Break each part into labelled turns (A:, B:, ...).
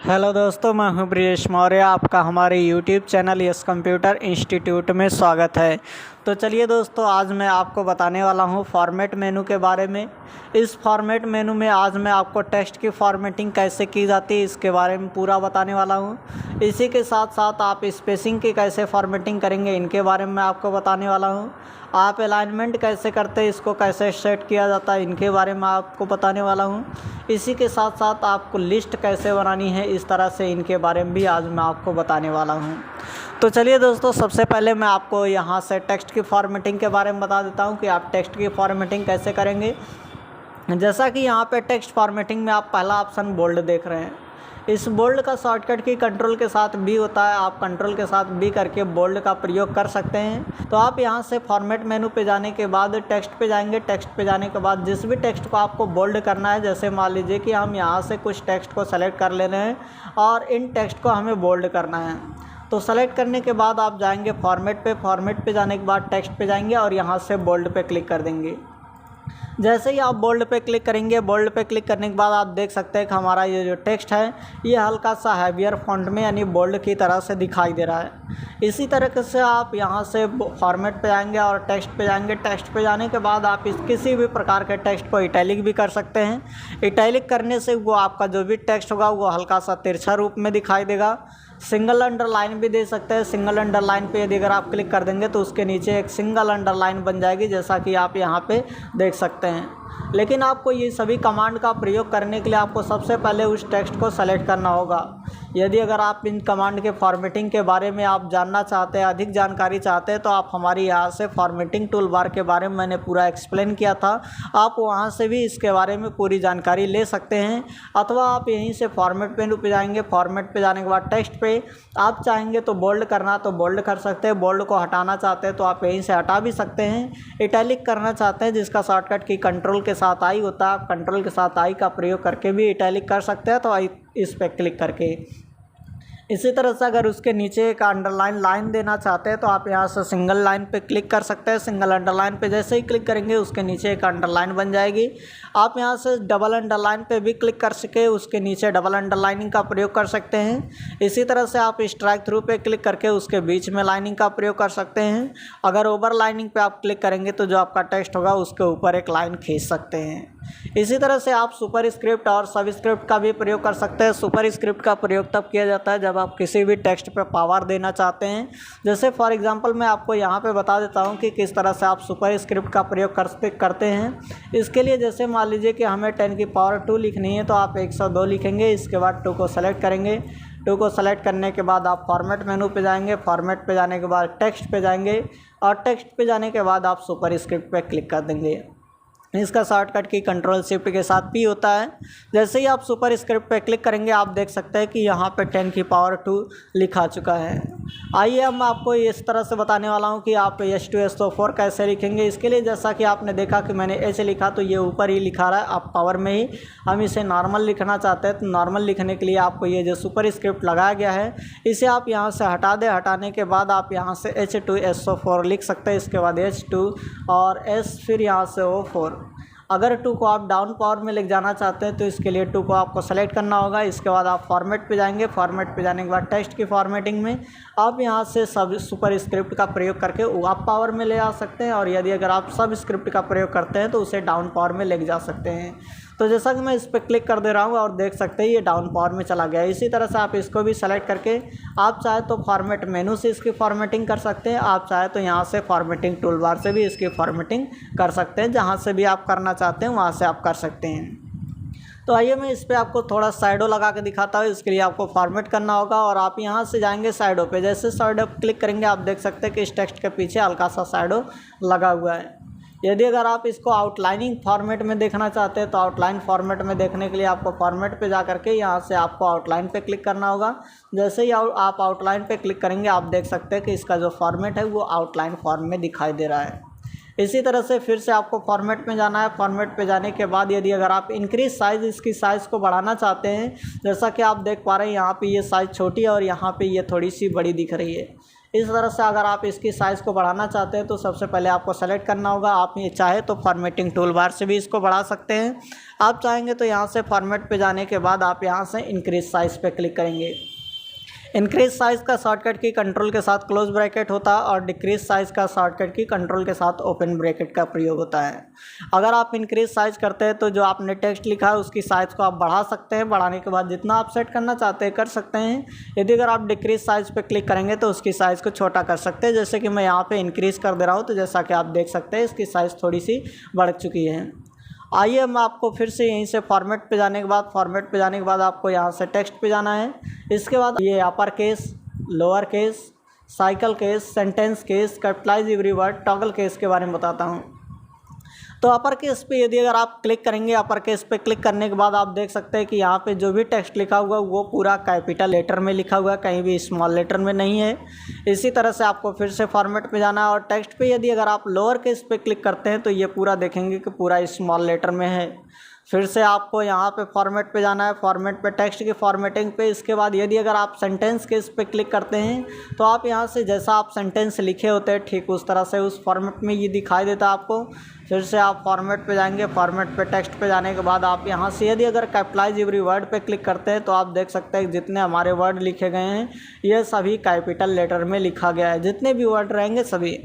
A: Hello दोस्तों, मैं हूं ब्रिजेश मौर्य। आपका हमारे YouTube channel yes computer institute में स्वागत है। तो चलिए दोस्तों, आज मैं आपको बताने वाला हूं फॉर्मेट मेनू के बारे में। इस फॉर्मेट मेनू में आज मैं आपको टेक्स्ट की फॉर्मेटिंग कैसे की जाती है इसके बारे में पूरा बताने वाला हूं। इसी के साथ साथ आप स्पेसिंग की कैसे फॉर्मेटिंग करेंगे इनके बारे में मैं आपको बताने वाला हूं। आप अलाइनमेंट कैसे करते हैं, इसको कैसे सेट किया जाता है, इनके बारे में आपको बताने वाला हूं। इसी के साथ साथ आपको लिस्ट कैसे बनानी है, इस तरह से इनके बारे में भी आज मैं आपको बताने वाला हूं। तो चलिए दोस्तों, सबसे पहले मैं आपको यहाँ से टेक्स्ट की फॉर्मेटिंग के बारे में बता देता हूँ कि आप टेक्स्ट की फॉर्मेटिंग कैसे करेंगे। जैसा कि यहाँ पे टेक्स्ट फॉर्मेटिंग में आप पहला ऑप्शन बोल्ड देख रहे हैं। इस बोल्ड का शॉर्टकट की कंट्रोल के साथ बी होता है। आप कंट्रोल के साथ बी करके बोल्ड का प्रयोग कर सकते हैं। तो आप यहाँ से फॉर्मेट मेनू पे जाने के बाद टेक्स्ट पे जाएंगे। टेक्स्ट पे जाने के बाद जिस भी टेक्स्ट को आपको बोल्ड करना है, जैसे मान लीजिए कि हम यहाँ से कुछ टेक्स्ट को सेलेक्ट कर ले रहे हैं और इन टेक्स्ट को हमें बोल्ड करना है। तो सेलेक्ट करने के बाद आप जाएंगे फॉर्मेट पे जाने के बाद टेक्स्ट पे जाएंगे और यहाँ से बोल्ड पे क्लिक कर देंगे। जैसे ही आप बोल्ड पे क्लिक करेंगे, बोल्ड पे क्लिक करने के बाद आप देख सकते हैं कि हमारा ये जो टेक्स्ट है ये हल्का सा हैवियर फॉन्ट में यानी बोल्ड की तरह से दिखाई दे रहा है। इसी तरीके से आप यहाँ से फॉर्मेट पे आएंगे और टेक्स्ट पे जाएंगे। टेक्स्ट पे जाने के बाद आप किसी भी प्रकार के टेक्स्ट को इटैलिक भी कर सकते हैं। इटैलिक करने से वो आपका जो भी टेक्स्ट होगा वो हल्का सा तिरछा रूप में दिखाई देगा। सिंगल अंडरलाइन भी दे सकते हैं। सिंगल अंडरलाइन पे यदि अगर आप क्लिक कर देंगे तो उसके नीचे एक सिंगल अंडरलाइन बन जाएगी, जैसा कि आप यहाँ पे देख सकते हैं। लेकिन आपको ये सभी कमांड का प्रयोग करने के लिए आपको सबसे पहले उस टेक्स्ट को सेलेक्ट करना होगा। यदि अगर आप इन कमांड के फॉर्मेटिंग के बारे में आप जानना चाहते हैं, अधिक जानकारी चाहते हैं, तो आप हमारी यहाँ से फॉर्मेटिंग टूल बार के बारे में मैंने पूरा एक्सप्लेन किया था। आप वहाँ से भी इसके बारे में पूरी जानकारी ले सकते हैं। अथवा आप यहीं से फॉर्मेट मेनू पे जाएंगे। फॉर्मेट पे जाने के बाद टेक्स्ट पे आप चाहेंगे तो बोल्ड करना तो बोल्ड कर सकते हैं। बोल्ड को हटाना चाहते हैं तो आप यहीं से हटा भी सकते हैं। इटैलिक करना चाहते हैं जिसका शॉर्टकट की कंट्रोल के साथ आई होता है, आप कंट्रोल के साथ आई का प्रयोग करके भी इटैलिक कर सकते हैं। तो आई इस पर क्लिक करके इसी तरह से अगर उसके नीचे एक अंडरलाइन लाइन देना चाहते हैं तो आप यहाँ से सिंगल लाइन पे क्लिक कर सकते हैं। सिंगल अंडरलाइन पे जैसे ही क्लिक करेंगे उसके नीचे एक अंडरलाइन बन जाएगी। आप यहाँ से डबल अंडरलाइन पे भी क्लिक कर सके, उसके नीचे डबल अंडरलाइनिंग का प्रयोग कर सकते हैं। इसी तरह से आप स्ट्राइक थ्रू पे क्लिक करके उसके बीच में लाइनिंग का प्रयोग कर सकते हैं। अगर ओवर लाइनिंग पे आप क्लिक करेंगे तो जो आपका टेक्स्ट होगा उसके ऊपर एक लाइन खींच सकते हैं। इसी तरह से आप सुपर स्क्रिप्ट और सब स्क्रिप्ट का भी प्रयोग कर सकते हैं। सुपर स्क्रिप्ट का प्रयोग तब किया जाता है जब आप किसी भी टेक्स्ट पे पावर देना चाहते हैं। जैसे फॉर एग्जांपल मैं आपको यहाँ पे बता देता हूँ कि किस तरह से आप सुपर स्क्रिप्ट का प्रयोग करते हैं। इसके लिए जैसे मान लीजिए कि हमें 10 की पावर 2 लिखनी है तो आप 102 लिखेंगे। इसके बाद 2 को सेलेक्ट करेंगे। 2 को सेलेक्ट करने के बाद आप फॉर्मेट मेनू पे जाएंगे। फॉर्मेट पे जाने के बाद टेक्स्ट पे जाएंगे और टेक्स्ट पे जाने के बाद आप सुपर स्क्रिप्ट पे क्लिक कर देंगे। इसका शॉर्टकट की कंट्रोल शिफ्ट के साथ पी होता है। जैसे ही आप सुपर स्क्रिप्ट पे क्लिक करेंगे आप देख सकते हैं कि यहाँ पे 10 की पावर 2 लिखा चुका है। आइए अब मैं आपको इस तरह से बताने वाला हूँ कि आप H2 SO4 कैसे लिखेंगे। इसके लिए जैसा कि आपने देखा कि मैंने H लिखा तो ये ऊपर ही लिखा रहा है। आप पावर में ही हम इसे नॉर्मल लिखना चाहते हैं तो नॉर्मल लिखने के लिए आपको ये जो सुपर स्क्रिप्ट लगाया गया है इसे आप यहाँ से हटा दें। हटाने के बाद आप यहाँ से H2 SO4 लिख सकते हैं। इसके बाद H2 और S फिर यहाँ से O4। अगर 2 को आप डाउन पावर में ले जाना चाहते हैं तो इसके लिए 2 को आपको सेलेक्ट करना होगा। इसके बाद आप फॉर्मेट पे जाएंगे। फॉर्मेट पे जाने के बाद टेक्स्ट की फॉर्मेटिंग में आप यहाँ से सब सुपर स्क्रिप्ट का प्रयोग करके अप पावर में ले आ सकते हैं। और यदि अगर आप सब स्क्रिप्ट का प्रयोग करते हैं तो उसे डाउन पावर में ले जा सकते हैं। तो जैसा कि मैं इस पर क्लिक कर दे रहा हूँ और देख सकते हैं ये डाउन पावर में चला गया। इसी तरह से आप इसको भी सेलेक्ट करके आप चाहे तो फॉर्मेट मेनू से इसकी फॉर्मेटिंग कर सकते हैं। आप चाहे तो यहाँ से फॉर्मेटिंग टूल बार से भी इसकी फॉर्मेटिंग कर सकते हैं। जहाँ से भी आप करना चाहते हैं वहाँ से आप कर सकते हैं। तो आइए मैं इस पर आपको थोड़ा साइडो लगा के दिखाता हूँ। इसके लिए आपको फॉर्मेट करना होगा और आप यहाँ से जाएंगे साइडो पे। जैसे साइडो क्लिक करेंगे आप देख सकते हैं कि इस टेक्स्ट के पीछे हल्का सा साइडो लगा हुआ है। यदि अगर आप इसको आउटलाइनिंग फॉर्मेट में देखना चाहते हैं तो आउटलाइन फॉर्मेट में देखने के लिए आपको फॉर्मेट पे जा करके यहाँ से आपको आउटलाइन पे क्लिक करना होगा। जैसे ही आप आउटलाइन पे क्लिक करेंगे आप देख सकते हैं कि इसका जो फॉर्मेट है वो आउटलाइन फॉर्म में दिखाई दे रहा है। इसी तरह से फिर से आपको फॉर्मेट में जाना है। फॉर्मेट पे जाने के बाद यदि अगर आप इंक्रीज साइज़ इसकी साइज़ को बढ़ाना चाहते हैं, जैसा कि आप देख पा रहे हैं यहाँ पे ये साइज़ छोटी है और यहाँ पे ये थोड़ी सी बड़ी दिख रही है। इस तरह से अगर आप इसकी साइज़ को बढ़ाना चाहते हैं तो सबसे पहले आपको सेलेक्ट करना होगा। आप ये चाहे तो फॉर्मेटिंग टूल बार से भी इसको बढ़ा सकते हैं। आप चाहेंगे तो यहाँ से फॉर्मेट पे जाने के बाद आप यहाँ से इंक्रीज साइज़ पे क्लिक करेंगे। इंक्रीज साइज़ का शॉर्टकट की कंट्रोल के साथ क्लोज ब्रैकेट होता है और डिक्रीज साइज़ का शॉर्टकट की कंट्रोल के साथ ओपन ब्रैकेट का प्रयोग होता है। अगर आप इंक्रीज साइज़ करते हैं तो जो आपने टेक्स्ट लिखा है उसकी साइज़ को आप बढ़ा सकते हैं। बढ़ाने के बाद जितना आप सेट करना चाहते हैं कर सकते हैं। यदि अगर आप डिक्रीज साइज़ पे क्लिक करेंगे तो उसकी साइज़ को छोटा कर सकते हैं। जैसे कि मैं यहाँ पर इंक्रीज़ कर दे रहा हूँ तो जैसा कि आप देख सकते हैं इसकी साइज़ थोड़ी सी बढ़ चुकी है। आइए मैं आपको फिर से यहीं से फॉर्मेट पे जाने के बाद आपको यहाँ से टेक्स्ट पे जाना है। इसके बाद ये upper case, lower case, cycle case, sentence case, capitalise every word, toggle case के बारे में बताता हूँ। तो अपर केस पे यदि अगर आप क्लिक करेंगे, अपर केस पे क्लिक करने के बाद आप देख सकते हैं कि यहाँ पे जो भी टेक्स्ट लिखा हुआ वो पूरा कैपिटल लेटर में लिखा हुआ है, कहीं भी स्मॉल लेटर में नहीं है। इसी तरह से आपको फिर से फॉर्मेट पे जाना है और टेक्स्ट पे यदि अगर आप लोअर केस पे क्लिक करते हैं तो ये पूरा देखेंगे कि पूरा स्मॉल लेटर में है। फिर से आपको यहाँ पे फॉर्मेट पे जाना है, फॉर्मेट पे टेक्स्ट की फॉर्मेटिंग पे। इसके बाद यदि अगर आप सेंटेंस के इस पे क्लिक करते हैं तो आप यहाँ से जैसा आप सेंटेंस लिखे होते हैं ठीक उस तरह से उस फॉर्मेट में ये दिखाई देता है आपको। फिर से आप फॉर्मेट पे जाएंगे, फॉर्मेट पे टेक्स्ट पे जाने के बाद आप यहाँ से यदि अगर कैपिटलाइज एवरी वर्ड पे क्लिक करते हैं तो आप देख सकते हैं जितने हमारे वर्ड लिखे गए हैं ये सभी कैपिटल लेटर में लिखा गया है। जितने भी वर्ड रहेंगे सभी।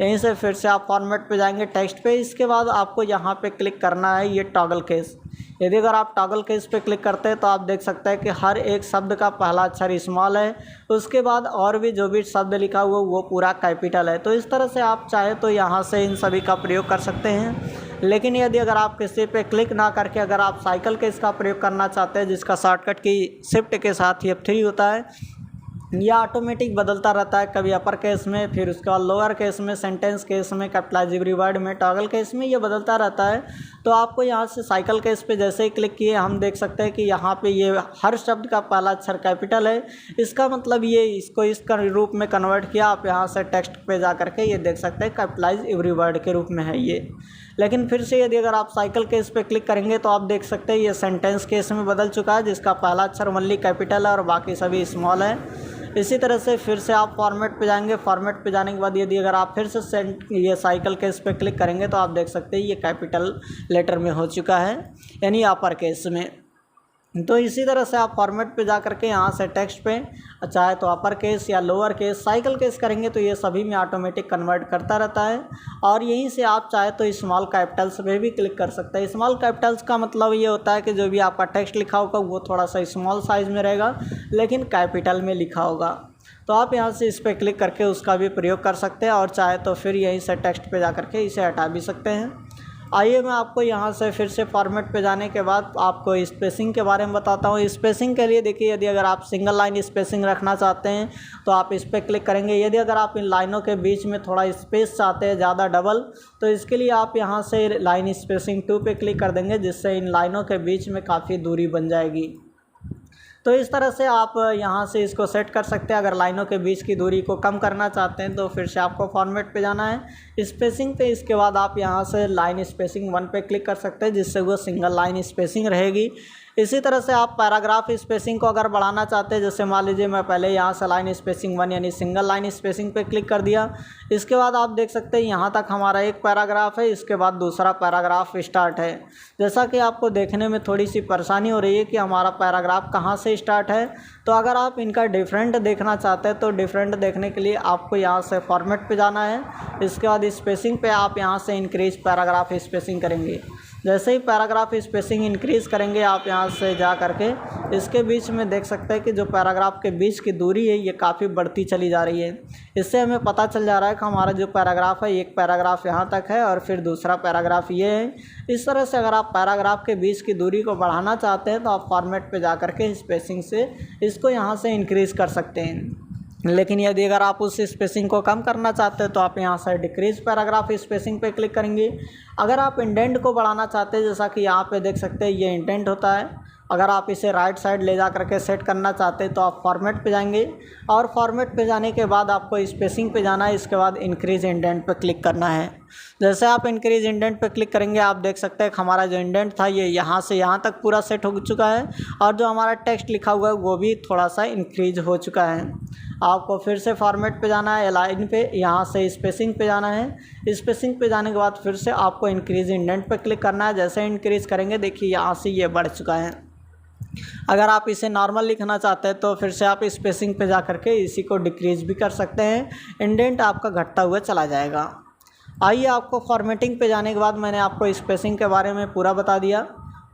A: यहीं से फिर से आप फॉर्मेट पे जाएंगे टेक्स्ट पे। इसके बाद आपको यहाँ पे क्लिक करना है ये टॉगल केस। यदि अगर आप टॉगल केस पे क्लिक करते हैं तो आप देख सकते हैं कि हर एक शब्द का पहला अक्षर स्मॉल है, उसके बाद और भी जो भी शब्द लिखा हुआ वो पूरा कैपिटल है। तो इस तरह से आप चाहे तो यहाँ से इन सभी का प्रयोग कर सकते हैं। लेकिन यदि अगर आप किसी पे क्लिक ना करके अगर आप साइकिल केस का प्रयोग करना चाहते हैं जिसका शॉर्टकट की शिफ्ट के साथ F3 होता है, यह ऑटोमेटिक बदलता रहता है, कभी अपर केस में, फिर उसके बाद लोअर केस में, सेंटेंस केस में, कैपिटलाइज एवरी वर्ड में, टॉगल केस में, ये बदलता रहता है। तो आपको यहाँ से साइकिल केस पे जैसे ही क्लिक किए हम देख सकते हैं कि यहाँ पे ये हर शब्द का पहला अक्षर कैपिटल है। इसका मतलब ये इसको इस रूप में कन्वर्ट किया। आप यहाँ से टेक्स्ट पे जा करके ये देख सकते हैं कैपिटलाइज एवरी वर्ड के रूप में है ये। लेकिन फिर से यदि अगर आप साइकिल केस पे क्लिक करेंगे तो आप देख सकते हैं ये सेंटेंस केस में बदल चुका है जिसका पहला अक्षर ओनली कैपिटल है और बाकी सभी स्मॉल है। इसी तरह से फिर से आप फॉर्मेट पे जाएंगे, फॉर्मेट पे जाने के बाद यदि अगर आप फिर से ये साइकिल केस पे क्लिक करेंगे तो आप देख सकते हैं ये कैपिटल लेटर में हो चुका है, यानी अपर केस में। तो इसी तरह से आप फॉर्मेट पे जा करके यहाँ से टेक्स्ट पे चाहे तो अपर केस या लोअर केस, साइकिल केस करेंगे तो ये सभी में ऑटोमेटिक कन्वर्ट करता रहता है। और यहीं से आप चाहे तो स्मॉल कैपिटल्स पे भी क्लिक कर सकते हैं। स्मॉल कैपिटल्स का मतलब ये होता है कि जो भी आपका टेक्स्ट लिखा होगा वो थोड़ा सा स्मॉल साइज़ में रहेगा लेकिन कैपिटल में लिखा होगा। तो आप यहाँ से इस पर क्लिक करके उसका भी प्रयोग कर सकते हैं और चाहे तो फिर यहीं से टेक्स्ट पे जा करके इसे हटा भी सकते हैं। आइए मैं आपको यहाँ से फिर से फॉर्मेट पे जाने के बाद आपको स्पेसिंग के बारे में बताता हूँ। स्पेसिंग के लिए देखिए, यदि अगर आप सिंगल लाइन स्पेसिंग रखना चाहते हैं तो आप इस पर क्लिक करेंगे। यदि अगर आप इन लाइनों के बीच में थोड़ा स्पेस चाहते हैं ज़्यादा डबल, तो इसके लिए आप यहाँ से लाइन स्पेसिंग 2 पे क्लिक कर देंगे जिससे इन लाइनों के बीच में काफ़ी दूरी बन जाएगी। तो इस तरह से आप यहाँ से इसको सेट कर सकते हैं। अगर लाइनों के बीच की दूरी को कम करना चाहते हैं तो फिर से आपको फॉर्मेट पे जाना है, स्पेसिंग पे। इसके बाद आप यहाँ से लाइन स्पेसिंग 1 पे क्लिक कर सकते हैं जिससे वो सिंगल लाइन स्पेसिंग रहेगी। इसी तरह से आप पैराग्राफ स्पेसिंग को अगर बढ़ाना चाहते हैं, जैसे मान लीजिए मैं पहले यहाँ से लाइन स्पेसिंग 1 यानी सिंगल लाइन स्पेसिंग पे क्लिक कर दिया। इसके बाद आप देख सकते हैं यहाँ तक हमारा एक पैराग्राफ है, इसके बाद दूसरा पैराग्राफ स्टार्ट है। जैसा कि आपको देखने में थोड़ी सी परेशानी हो रही है कि हमारा पैराग्राफ कहाँ से स्टार्ट है, तो अगर आप इनका डिफरेंट देखना चाहते हैं तो डिफरेंट देखने के लिए आपको यहाँ से फॉर्मेट पे जाना है। इसके बाद स्पेसिंग पे आप यहाँ से इंक्रीज पैराग्राफ स्पेसिंग करेंगे। जैसे ही पैराग्राफ स्पेसिंग इंक्रीज़ करेंगे आप यहाँ से जा करके इसके बीच में देख सकते हैं कि जो पैराग्राफ के बीच की दूरी है ये काफ़ी बढ़ती चली जा रही है। इससे हमें पता चल जा रहा है कि हमारा जो पैराग्राफ है, एक पैराग्राफ यहाँ तक है और फिर दूसरा पैराग्राफ ये है। इस तरह से अगर आप पैराग्राफ के बीच की दूरी को बढ़ाना चाहते हैं तो आप फॉर्मेट पे जा करके स्पेसिंग से इसको यहाँ से इंक्रीज़ कर सकते हैं। लेकिन यदि अगर आप उस स्पेसिंग को कम करना चाहते हैं तो आप यहाँ से डिक्रीज पैराग्राफ स्पेसिंग पे क्लिक करेंगे। अगर आप इंडेंट को बढ़ाना चाहते हैं, जैसा कि यहाँ पे देख सकते हैं ये इंडेंट होता है, अगर आप इसे राइट साइड ले जा करके सेट करना चाहते हैं तो आप फॉर्मेट पे जाएंगे और फॉर्मेट पे जाने के बाद आपको स्पेसिंग पे जाना है। इसके बाद इंक्रीज इंडेंट पे क्लिक करना है। जैसे आप इंक्रीज इंडेंट पे क्लिक करेंगे आप देख सकते हैं कि हमारा जो इंडेंट था ये यहाँ से यहाँ तक पूरा सेट हो चुका है और जो हमारा टेक्स्ट लिखा हुआ है वो भी थोड़ा सा इंक्रीज हो चुका है। आपको फिर से फॉर्मेट पे जाना है, अलाइन पे, यहाँ से स्पेसिंग पे जाना है। स्पेसिंग पे जाने के बाद फिर से आपको इंक्रीज इंडेंट पे क्लिक करना है। जैसे इंक्रीज करेंगे देखिए यहाँ से ये बढ़ चुका है। अगर आप इसे नॉर्मल लिखना चाहते हैं तो फिर से आप स्पेसिंग पे जा करके इसी को डिक्रीज भी कर सकते हैं, इंडेंट आपका घटता हुआ चला जाएगा। आइए आपको फॉर्मेटिंग पे जाने के बाद मैंने आपको स्पेसिंग के बारे में पूरा बता दिया।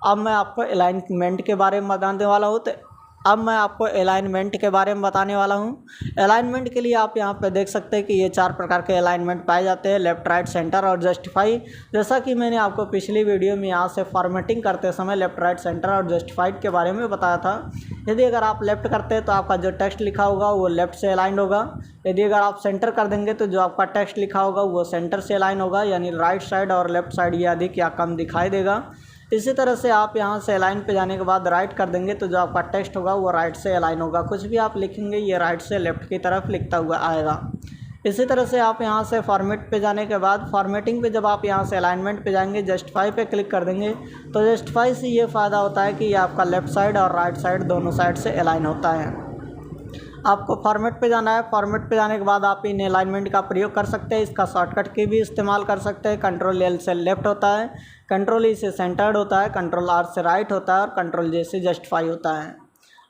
A: अब मैं आपको अलाइनमेंट के बारे में बताने वाला हूँ। तो अब मैं आपको अलाइनमेंट के बारे में बताने वाला हूँ। अलाइनमेंट के लिए आप यहाँ पे देख सकते हैं कि ये 4 प्रकार के अलाइनमेंट पाए जाते हैं, लेफ़्ट, राइट, सेंटर और जस्टिफाई। जैसा कि मैंने आपको पिछली वीडियो में यहाँ से फॉर्मेटिंग करते समय लेफ़्ट, राइट, सेंटर और जस्टिफाइड के बारे में बताया था। यदि अगर आप लेफ़्ट करते हैं तो आपका जो टेक्स्ट लिखा होगा वो लेफ़्ट से अलाइंड होगा। यदि अगर आप सेंटर कर देंगे तो जो आपका टेक्स्ट लिखा होगा वो सेंटर से अलाइन होगा, यानी राइट साइड और लेफ़्ट साइड ये अधिक या कम दिखाई देगा। इसी तरह से आप यहाँ से अलाइन पे जाने के बाद राइट कर देंगे तो जो आपका टेक्स्ट होगा वो राइट से अलाइन होगा। कुछ भी आप लिखेंगे ये राइट से लेफ़्ट की तरफ लिखता हुआ आएगा। इसी तरह से आप यहाँ से फॉर्मेट पे जाने के बाद फॉर्मेटिंग पे जब आप यहाँ से अलाइनमेंट पे जाएंगे, जस्टिफाई पे क्लिक कर देंगे तो जस्टिफाई से ये फ़ायदा होता है कि ये आपका लेफ़्ट साइड और राइट साइड दोनों साइड से अलाइन होता है। आपको फॉर्मेट पे जाना है। फॉर्मेट पे जाने के बाद आप इन अलाइनमेंट का प्रयोग कर सकते हैं। इसका शॉर्टकट की भी इस्तेमाल कर सकते हैं। कंट्रोल एल से लेफ़्ट होता है, कंट्रोल ई से सेंटर्ड होता है, कंट्रोल आर से राइट होता है और कंट्रोल जे से जस्टिफाई होता है।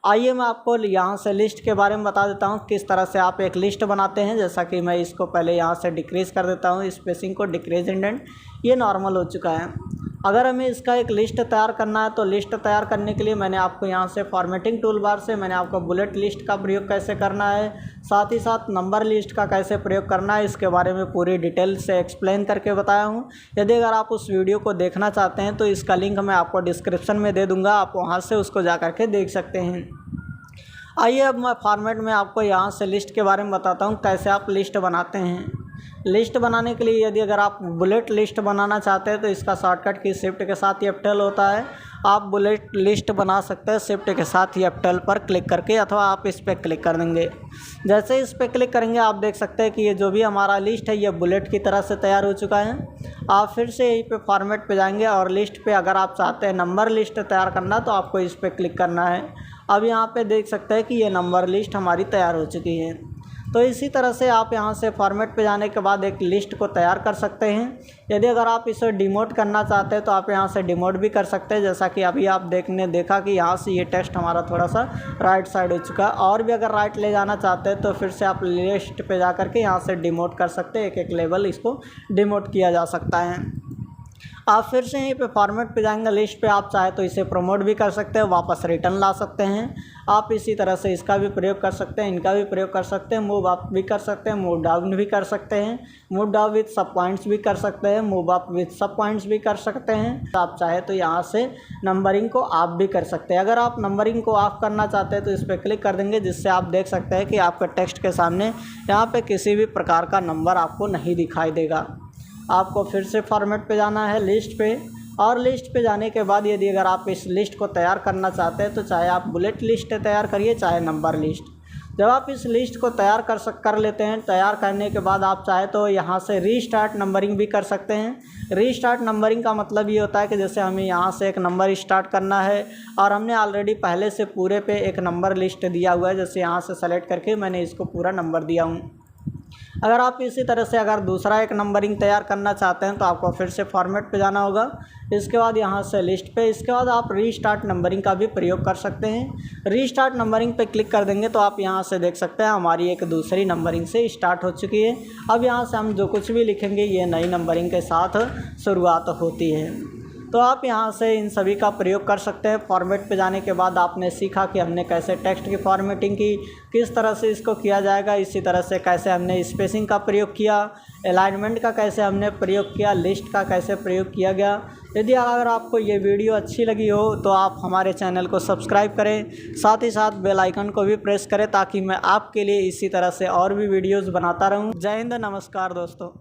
A: आइए मैं आपको यहाँ से लिस्ट के बारे में बता देता हूँ किस तरह से आप एक लिस्ट बनाते हैं। जैसा कि मैं इसको पहले यहाँ से डिक्रीज़ कर देता हूँ, स्पेसिंग को डिक्रीज इंडेंट, ये नॉर्मल हो चुका है। अगर हमें इसका एक लिस्ट तैयार करना है तो लिस्ट तैयार करने के लिए मैंने आपको यहाँ से फॉर्मेटिंग टूल बार से मैंने आपको बुलेट लिस्ट का प्रयोग कैसे करना है, साथ ही साथ नंबर लिस्ट का कैसे प्रयोग करना है, इसके बारे में पूरी डिटेल से एक्सप्लेन करके बताया हूँ। यदि अगर आप उस वीडियो को देखना चाहते हैं तो इसका लिंक मैं आपको डिस्क्रिप्शन में दे दूँगा, आप वहाँ से उसको जा कर के देख सकते हैं। आइए अब मैं फॉर्मेट में आपको यहाँ से लिस्ट के बारे में बताता हूँ कैसे आप लिस्ट बनाते हैं। लिस्ट बनाने के लिए यदि अगर आप बुलेट लिस्ट बनाना चाहते हैं तो इसका शॉर्टकट की शिफ्ट के साथ F12 होता है। आप बुलेट लिस्ट बना सकते हैं शिफ्ट के साथ F12 पर क्लिक करके, अथवा आप इस पर क्लिक कर देंगे। जैसे इस पर क्लिक करेंगे आप देख सकते हैं कि ये जो भी हमारा लिस्ट है ये बुलेट की तरह से तैयार हो चुका है। आप फिर से यहीं पे फॉर्मेट पे जाएंगे और लिस्ट पे अगर आप चाहते हैं नंबर लिस्ट तैयार करना तो आपको इस पर क्लिक करना है। अब यहाँ पे देख सकते हैं कि ये नंबर लिस्ट हमारी तैयार हो चुकी है। तो इसी तरह से आप यहाँ से फॉर्मेट पे जाने के बाद एक लिस्ट को तैयार कर सकते हैं। यदि अगर आप इसे डिमोट करना चाहते हैं तो आप यहाँ से डिमोट भी कर सकते हैं। जैसा कि अभी आप देखा कि यहाँ से ये टेक्स्ट हमारा थोड़ा सा राइट साइड हो चुका है, और भी अगर राइट ले जाना चाहते हैं तो फिर से आप लिस्ट पे जा कर के यहाँ से डिमोट कर सकते हैं। एक एक लेवल इसको डिमोट किया जा सकता है। आप फिर से यहीं पे फॉर्मेट पे जाएंगे, लिस्ट पे आप चाहे तो इसे प्रमोट भी कर सकते हैं, वापस रिटर्न ला सकते हैं। आप इसी तरह से इसका भी प्रयोग कर सकते हैं, इनका भी प्रयोग कर सकते हैं, मूव अप भी कर सकते हैं, मूव डाउन भी कर सकते हैं, मूव डाउन विथ सब पॉइंट्स भी कर सकते हैं, मूव अप विथ सब पॉइंट्स भी कर सकते हैं। आप चाहे तो यहाँ से नंबरिंग को ऑफ भी कर सकते हैं। अगर आप नंबरिंग को ऑफ करना चाहते हैं तो इस पर क्लिक कर देंगे, जिससे आप देख सकते हैं कि आपके टेक्स्ट के सामने यहाँ पर किसी भी प्रकार का नंबर आपको नहीं दिखाई देगा। आपको फिर से फॉर्मेट पे जाना है लिस्ट पे, और लिस्ट पे जाने के बाद यदि अगर आप इस लिस्ट को तैयार करना चाहते हैं तो चाहे आप बुलेट लिस्ट तैयार करिए चाहे नंबर लिस्ट। जब आप इस लिस्ट को तैयार कर लेते हैं, तैयार करने के बाद आप चाहे तो यहाँ से रीस्टार्ट नंबरिंग भी कर सकते हैं। रीस्टार्ट नंबरिंग का मतलब ये होता है कि जैसे हमें यहाँ से एक नंबर स्टार्ट करना है और हमने ऑलरेडी पहले से पूरे पे एक नंबर लिस्ट दिया हुआ है, जैसे यहाँ से सेलेक्ट करके मैंने इसको पूरा नंबर दिया हूँ। अगर आप इसी तरह से अगर दूसरा एक नंबरिंग तैयार करना चाहते हैं तो आपको फिर से फॉर्मेट पे जाना होगा। इसके बाद यहाँ से लिस्ट पे, इसके बाद आप रीस्टार्ट नंबरिंग का भी प्रयोग कर सकते हैं। रीस्टार्ट नंबरिंग पे क्लिक कर देंगे तो आप यहाँ से देख सकते हैं हमारी एक दूसरी नंबरिंग से स्टार्ट हो चुकी है। अब यहाँ से हम जो कुछ भी लिखेंगे ये नई नंबरिंग के साथ शुरुआत होती है। तो आप यहाँ से इन सभी का प्रयोग कर सकते हैं। फॉर्मेट पे जाने के बाद आपने सीखा कि हमने कैसे टेक्स्ट की फॉर्मेटिंग की, किस तरह से इसको किया जाएगा, इसी तरह से कैसे हमने स्पेसिंग का प्रयोग किया, अलाइनमेंट का कैसे हमने प्रयोग किया, लिस्ट का कैसे प्रयोग किया गया। यदि अगर आपको ये वीडियो अच्छी लगी हो तो आप हमारे चैनल को सब्सक्राइब करें, साथ ही साथ बेल आइकन को भी प्रेस करें ताकि मैं आपके लिए इसी तरह से और भी वीडियोज़ बनाता रहूँ। जय हिंद, नमस्कार दोस्तों।